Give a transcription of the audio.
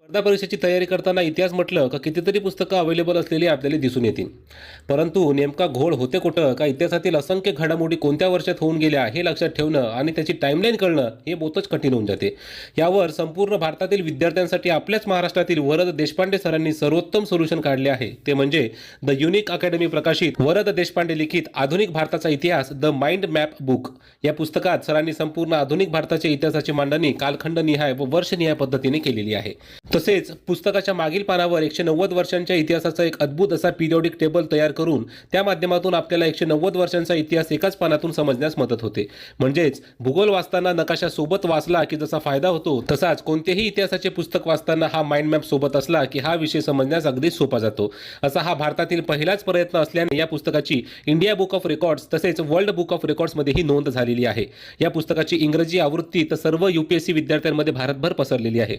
स्पर्धा परीक्षेची तयारी करताना इतिहास म्हटलं का कितीतरी पुस्तकं अवेलेबल असलेली आपल्याला दिसून येतील. परंतु नेमका घोळ होते कुठं का इतिहासातील असंख्य घडामोडी कोणत्या वर्षात होऊन गेल्या हे लक्षात ठेवणं आणि त्याची टाईमलाईन कळणं हे बहुतच कठीण होऊन जाते. यावर संपूर्ण भारतातील विद्यार्थ्यांसाठी आपल्याच महाराष्ट्रातील वरद देशपांडे सरांनी सर्वोत्तम सोल्युशन काढले आहे. ते म्हणजे द युनिक अकॅडमी प्रकाशित वरद देशपांडे लिखित आधुनिक भारताचा इतिहास द माइंड मॅप बुक. या पुस्तकात सरांनी संपूर्ण आधुनिक भारताच्या इतिहासाची मांडणी कालखंडनिहाय व वर्षनिहाय पद्धतीने केलेली आहे. तसेच पुस्तकाच्या मागील पानावर 190 वर्षांच्या इतिहासाचा एक अद्भुत असा पिरियॉडिक टेबल तयार करून त्या माध्यमातून आपल्याला 190 वर्षांचा इतिहास एकाच पानातून समजण्यास मदत होते. म्हणजेच भूगोल वाचताना नकाशा सोबत वाचला की जसा फायदा होतो, तसाच कोणतेही इतिहासाचे पुस्तक वाचताना हा माइंड मॅप सोबत असला की हा विषय समजण्यास अगदी सोपा जातो. असा हा भारतातील पहिलाच प्रयत्न असल्याने या पुस्तकाची इंडिया बुक ऑफ रेकॉर्ड्स तसेच वर्ल्ड बुक ऑफ रेकॉर्ड्समध्येही नोंद झालेली आहे. या पुस्तकाची इंग्रजी आवृत्ती तर सर्व UPSC विद्यार्थ्यांमध्ये भारतभर पसरलेली आहे.